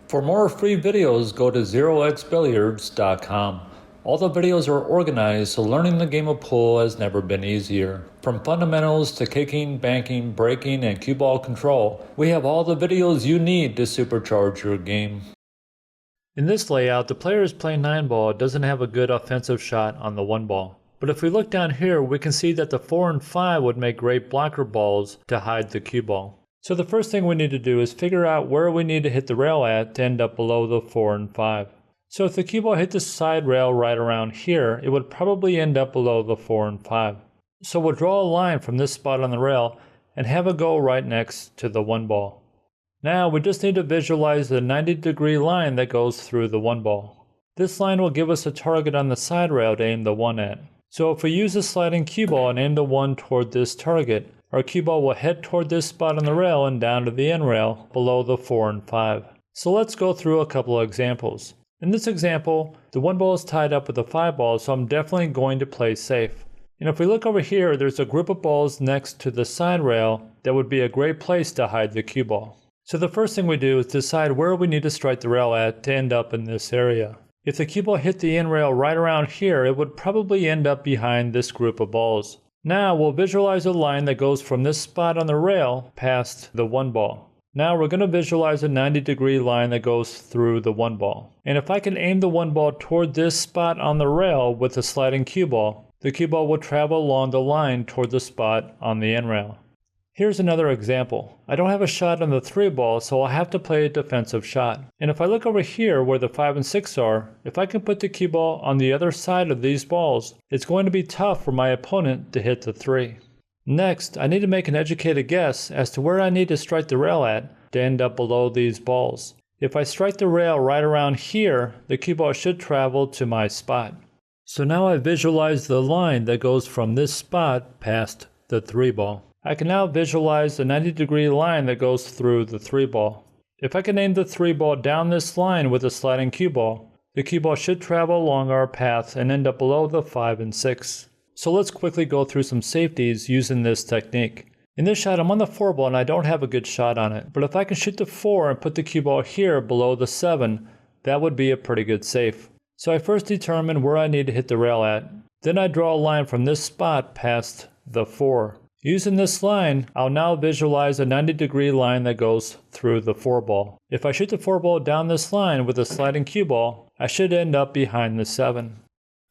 For more free videos, go to zeroxbilliards.com. All the videos are organized so learning the game of pool has never been easier. From fundamentals to kicking, banking, breaking, and cue ball control, we have all the videos you need to supercharge your game. In this layout, the player is playing 9-ball doesn't have a good offensive shot on the 1-ball. But if we look down here, we can see that the 4 and 5 would make great blocker balls to hide the cue ball. So the first thing we need to do is figure out where we need to hit the rail at to end up below the 4 and 5. So if the cue ball hit the side rail right around here, it would probably end up below the 4 and 5. So we'll draw a line from this spot on the rail and have it go right next to the 1-ball. Now we just need to visualize the 90-degree line that goes through the 1-ball. This line will give us a target on the side rail to aim the 1 at. So if we use a sliding cue ball and aim the 1 toward this target, our cue ball will head toward this spot on the rail and down to the end rail below the 4 and 5. So let's go through a couple of examples. In this example, the 1-ball is tied up with the 5-ball, so I'm definitely going to play safe. And if we look over here, there's a group of balls next to the side rail that would be a great place to hide the cue ball. So the first thing we do is decide where we need to strike the rail at to end up in this area. If the cue ball hit the end rail right around here, it would probably end up behind this group of balls. Now we'll visualize a line that goes from this spot on the rail past the 1-ball. Now we're going to visualize a 90-degree line that goes through the 1-ball. And if I can aim the 1-ball toward this spot on the rail with a sliding cue ball, the cue ball will travel along the line toward the spot on the end rail. Here's another example. I don't have a shot on the 3-ball, so I'll have to play a defensive shot. And if I look over here where the 5 and 6 are, if I can put the cue ball on the other side of these balls, it's going to be tough for my opponent to hit the 3. Next, I need to make an educated guess as to where I need to strike the rail at to end up below these balls. If I strike the rail right around here, the cue ball should travel to my spot. So now I visualize the line that goes from this spot past the 3-ball. I can now visualize the 90-degree line that goes through the 3-ball. If I can aim the 3-ball down this line with a sliding cue ball, the cue ball should travel along our path and end up below the 5 and 6. So let's quickly go through some safeties using this technique. In this shot, I'm on the 4-ball and I don't have a good shot on it. But if I can shoot the 4 and put the cue ball here below the 7, that would be a pretty good safe. So I first determine where I need to hit the rail at. Then I draw a line from this spot past the 4. Using this line, I'll now visualize a 90-degree line that goes through the 4-ball. If I shoot the 4-ball down this line with a sliding cue ball, I should end up behind the 7.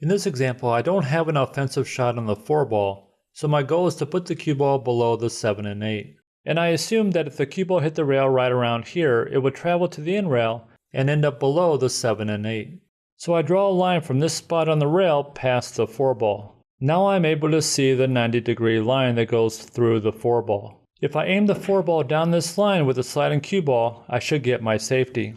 In this example, I don't have an offensive shot on the 4-ball, so my goal is to put the cue ball below the 7 and 8. And I assume that if the cue ball hit the rail right around here, it would travel to the end rail and end up below the 7 and 8. So I draw a line from this spot on the rail past the 4-ball. Now I'm able to see the 90-degree line that goes through the 4-ball. If I aim the 4-ball down this line with a sliding cue ball, I should get my safety.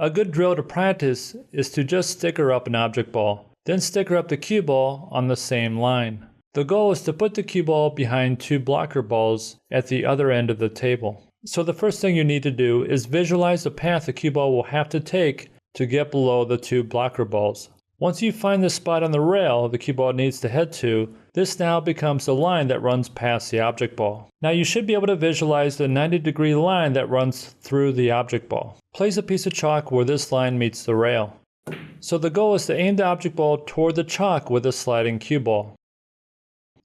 A good drill to practice is to just sticker up an object ball, then sticker up the cue ball on the same line. The goal is to put the cue ball behind 2 blocker balls at the other end of the table. So the first thing you need to do is visualize the path the cue ball will have to take to get below the 2 blocker balls. Once you find the spot on the rail the cue ball needs to head to, this now becomes the line that runs past the object ball. Now you should be able to visualize the 90-degree line that runs through the object ball. Place a piece of chalk where this line meets the rail. So the goal is to aim the object ball toward the chalk with a sliding cue ball.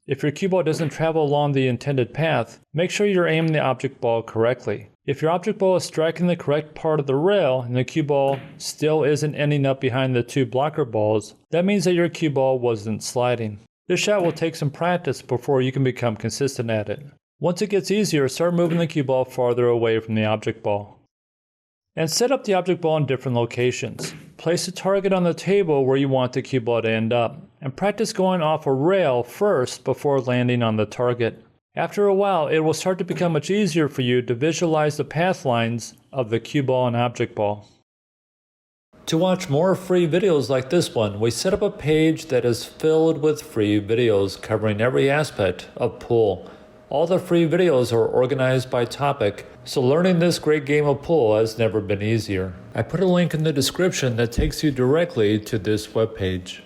If your cue ball doesn't travel along the intended path, make sure you're aiming the object ball correctly. If your object ball is striking the correct part of the rail and the cue ball still isn't ending up behind the 2 blocker balls, that means that your cue ball wasn't sliding. This shot will take some practice before you can become consistent at it. Once it gets easier, start moving the cue ball farther away from the object ball. And set up the object ball in different locations. Place a target on the table where you want the cue ball to end up, and practice going off a rail first before landing on the target. After a while, it will start to become much easier for you to visualize the path lines of the cue ball and object ball. To watch more free videos like this one, we set up a page that is filled with free videos covering every aspect of pool. All the free videos are organized by topic, so learning this great game of pool has never been easier. I put a link in the description that takes you directly to this webpage.